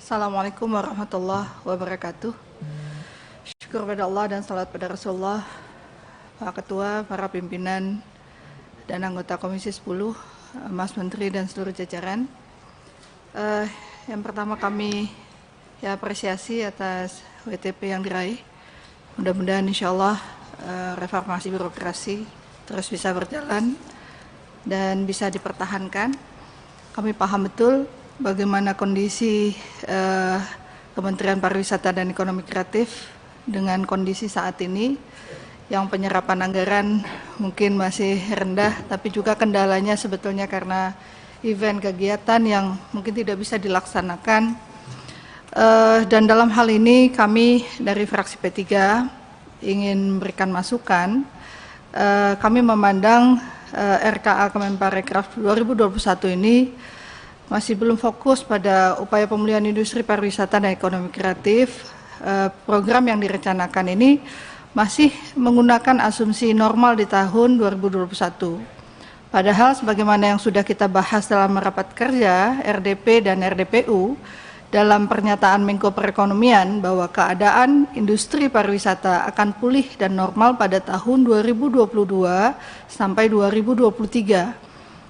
Assalamualaikum warahmatullahi wabarakatuh. Syukur pada Allah dan salat pada Rasulullah, Pak Ketua, para pimpinan dan anggota Komisi 10, Mas Menteri dan seluruh jajaran. Yang pertama kami apresiasi atas WTP yang diraih. Mudah-mudahan insya Allah reformasi birokrasi terus bisa berjalan dan bisa dipertahankan. Kami paham betul bagaimana kondisi Kementerian Pariwisata dan Ekonomi Kreatif dengan kondisi saat ini yang penyerapan anggaran mungkin masih rendah, tapi juga kendalanya sebetulnya karena event kegiatan yang mungkin tidak bisa dilaksanakan. Dan dalam hal ini kami dari fraksi P3 ingin memberikan masukan. Kami memandang RKA Kemenparekraf 2021 ini masih belum fokus pada upaya pemulihan industri pariwisata dan ekonomi kreatif. Program yang direncanakan ini masih menggunakan asumsi normal di tahun 2021. Padahal sebagaimana yang sudah kita bahas dalam rapat kerja RDP dan RDPU dalam pernyataan Menko Perekonomian bahwa keadaan industri pariwisata akan pulih dan normal pada tahun 2022 sampai 2023.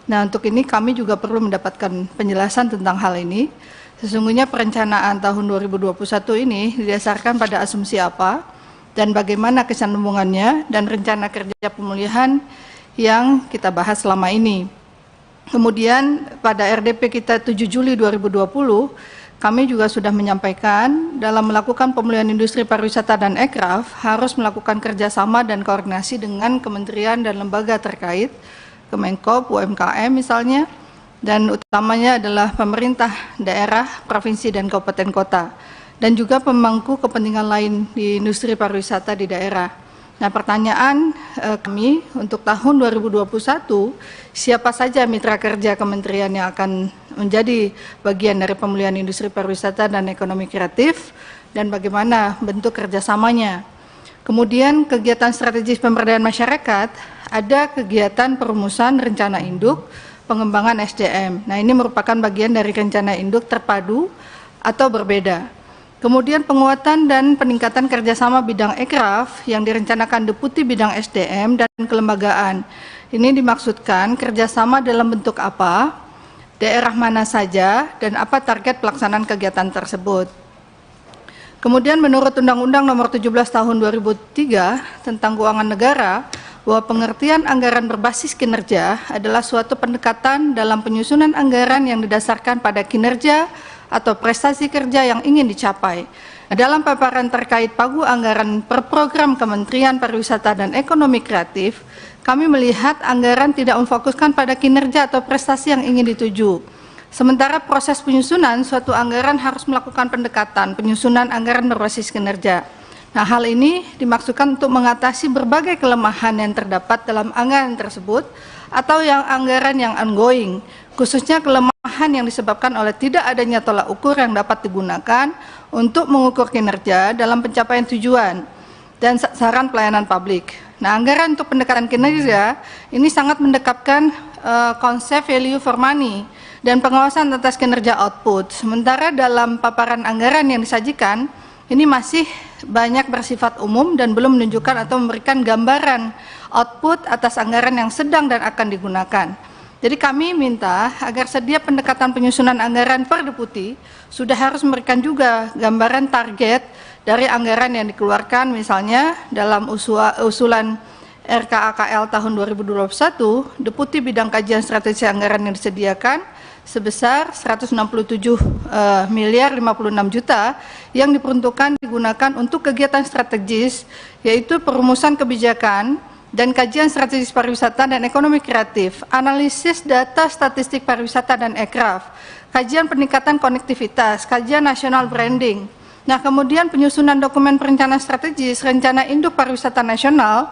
Nah, untuk ini kami juga perlu mendapatkan penjelasan tentang hal ini. Sesungguhnya perencanaan tahun 2021 ini didasarkan pada asumsi apa dan bagaimana kesinambungannya dan rencana kerja pemulihan yang kita bahas selama ini. Kemudian pada RDP kita 7 Juli 2020, kami juga sudah menyampaikan dalam melakukan pemulihan industri pariwisata dan ekraf harus melakukan kerjasama dan koordinasi dengan kementerian dan lembaga terkait, Kemenkop, UMKM misalnya, dan utamanya adalah pemerintah daerah, provinsi, dan kabupaten kota, dan juga pemangku kepentingan lain di industri pariwisata di daerah. Nah, pertanyaan kami untuk tahun 2021, siapa saja mitra kerja kementerian yang akan menjadi bagian dari pemulihan industri pariwisata dan ekonomi kreatif, dan bagaimana bentuk kerjasamanya. Kemudian kegiatan strategis pemberdayaan masyarakat, ada kegiatan perumusan rencana induk, pengembangan SDM. Nah, ini merupakan bagian dari rencana induk terpadu atau berbeda. Kemudian penguatan dan peningkatan kerjasama bidang ekraf yang direncanakan Deputi Bidang SDM dan kelembagaan. Ini dimaksudkan kerjasama dalam bentuk apa, daerah mana saja, dan apa target pelaksanaan kegiatan tersebut. Kemudian menurut Undang-Undang Nomor 17 Tahun 2003 tentang Keuangan Negara, bahwa pengertian anggaran berbasis kinerja adalah suatu pendekatan dalam penyusunan anggaran yang didasarkan pada kinerja atau prestasi kerja yang ingin dicapai. Dalam paparan terkait pagu anggaran per program Kementerian Pariwisata dan Ekonomi Kreatif, kami melihat anggaran tidak memfokuskan pada kinerja atau prestasi yang ingin dituju. Sementara proses penyusunan suatu anggaran harus melakukan pendekatan penyusunan anggaran berbasis kinerja. Nah, hal ini dimaksudkan untuk mengatasi berbagai kelemahan yang terdapat dalam anggaran tersebut atau yang anggaran yang ongoing, khususnya kelemahan yang disebabkan oleh tidak adanya tolak ukur yang dapat digunakan untuk mengukur kinerja dalam pencapaian tujuan dan sasaran pelayanan publik. Nah, anggaran untuk pendekatan kinerja ini sangat mendekatkan konsep value for money dan pengawasan atas kinerja output. Sementara dalam paparan anggaran yang disajikan, ini masih banyak bersifat umum dan belum menunjukkan atau memberikan gambaran output atas anggaran yang sedang dan akan digunakan. Jadi kami minta agar setiap pendekatan penyusunan anggaran per deputi sudah harus memberikan juga gambaran target dari anggaran yang dikeluarkan, misalnya dalam usulan RKAKL tahun 2021, Deputi Bidang Kajian Strategi Anggaran yang disediakan sebesar 167 miliar 56 juta yang diperuntukkan digunakan untuk kegiatan strategis, yaitu perumusan kebijakan dan kajian strategis pariwisata dan ekonomi kreatif, analisis data statistik pariwisata dan ekraf, kajian peningkatan konektivitas, kajian nasional branding. Nah, kemudian penyusunan dokumen perencanaan strategis, rencana induk pariwisata nasional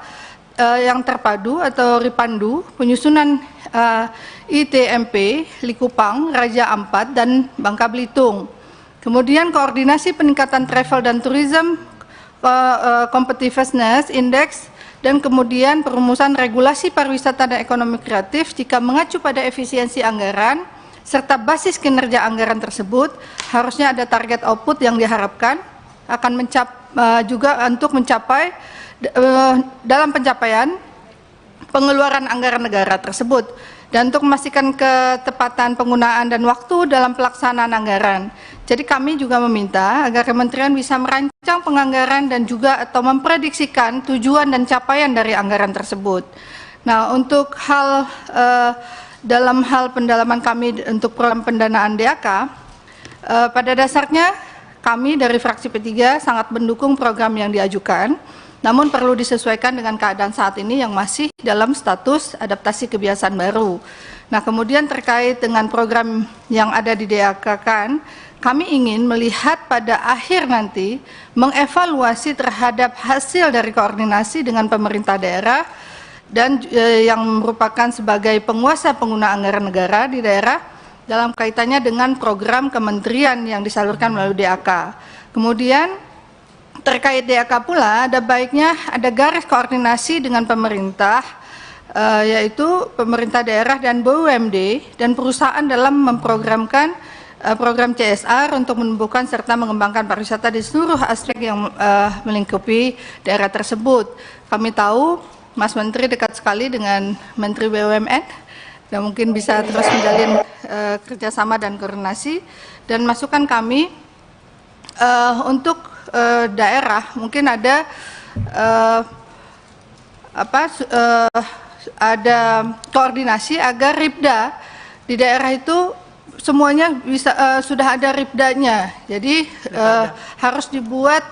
yang terpadu atau Ripandu, penyusunan ITMP, Likupang, Raja Ampat, dan Bangka Belitung. Kemudian koordinasi peningkatan travel dan tourism, competitiveness index, dan kemudian perumusan regulasi pariwisata dan ekonomi kreatif jika mengacu pada efisiensi anggaran serta basis kinerja anggaran tersebut harusnya ada target output yang diharapkan akan juga untuk mencapai dalam pencapaian pengeluaran anggaran negara tersebut dan untuk memastikan ketepatan penggunaan dan waktu dalam pelaksanaan anggaran. Jadi kami juga meminta agar kementerian bisa merancang penganggaran dan juga atau memprediksikan tujuan dan capaian dari anggaran tersebut. Nah, untuk dalam hal pendalaman kami untuk program pendanaan DAK, pada dasarnya kami dari fraksi P3 sangat mendukung program yang diajukan, namun perlu disesuaikan dengan keadaan saat ini yang masih dalam status adaptasi kebiasaan baru. Nah, kemudian terkait dengan program yang ada di DAK kan, kami ingin melihat pada akhir nanti mengevaluasi terhadap hasil dari koordinasi dengan pemerintah daerah dan yang merupakan sebagai penguasa pengguna anggaran negara di daerah dalam kaitannya dengan program kementerian yang disalurkan melalui DAK. Kemudian terkait DAK pula ada baiknya ada garis koordinasi dengan pemerintah, yaitu pemerintah daerah dan BUMD dan perusahaan dalam memprogramkan program CSR untuk menumbuhkan serta mengembangkan pariwisata di seluruh aspek yang melingkupi daerah tersebut. Kami tahu Mas Menteri dekat sekali dengan Menteri BUMN dan mungkin bisa terus menjalin kerjasama dan koordinasi, dan masukan kami untuk daerah mungkin ada ada koordinasi agar Ripda di daerah itu semuanya bisa sudah ada Ripdanya. Jadi harus dibuat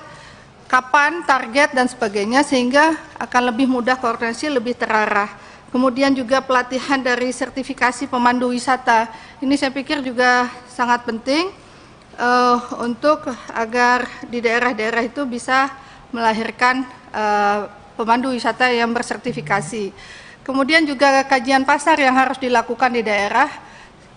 kapan, target dan sebagainya sehingga akan lebih mudah koordinasi, lebih terarah. Kemudian juga pelatihan dari sertifikasi pemandu wisata. Ini saya pikir juga sangat penting untuk agar di daerah-daerah itu bisa melahirkan pemandu wisata yang bersertifikasi. Kemudian juga kajian pasar yang harus dilakukan di daerah,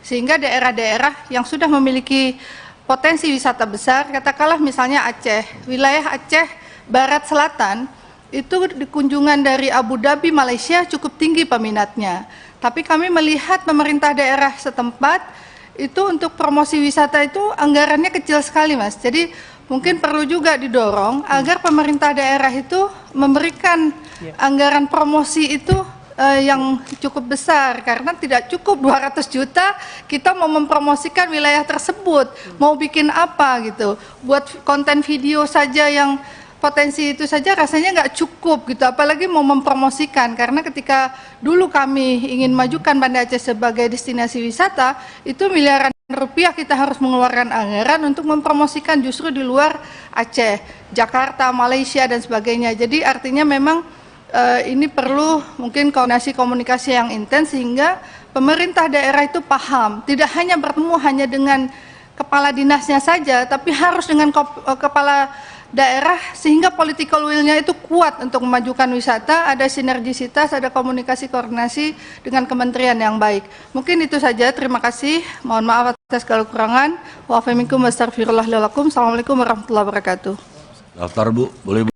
sehingga daerah-daerah yang sudah memiliki potensi wisata besar, katakanlah misalnya Aceh, wilayah Aceh Barat Selatan, itu di kunjungan dari Abu Dhabi, Malaysia cukup tinggi peminatnya. Tapi kami melihat pemerintah daerah setempat, itu untuk promosi wisata itu anggarannya kecil sekali, Mas. Jadi mungkin perlu juga didorong agar pemerintah daerah itu memberikan anggaran promosi itu yang cukup besar, karena tidak cukup 200 juta kita mau mempromosikan wilayah tersebut, mau bikin apa gitu, buat konten video saja yang potensi itu saja rasanya nggak cukup gitu, apalagi mau mempromosikan. Karena ketika dulu kami ingin majukan Banda Aceh sebagai destinasi wisata, itu miliaran rupiah kita harus mengeluarkan anggaran untuk mempromosikan justru di luar Aceh, Jakarta, Malaysia dan sebagainya. Jadi artinya memang ini perlu mungkin komunikasi yang intens sehingga pemerintah daerah itu paham, tidak hanya bertemu hanya dengan kepala dinasnya saja, tapi harus dengan kepala daerah sehingga political will-nya itu kuat untuk memajukan wisata, ada sinergisitas, ada komunikasi koordinasi dengan kementerian yang baik. Mungkin itu saja, terima kasih. Mohon maaf atas segala kekurangan. Wa afaminkum wa astaghfirullah li wa lakum. Assalamualaikum warahmatullahi wabarakatuh. Daftar Bu, boleh Bu.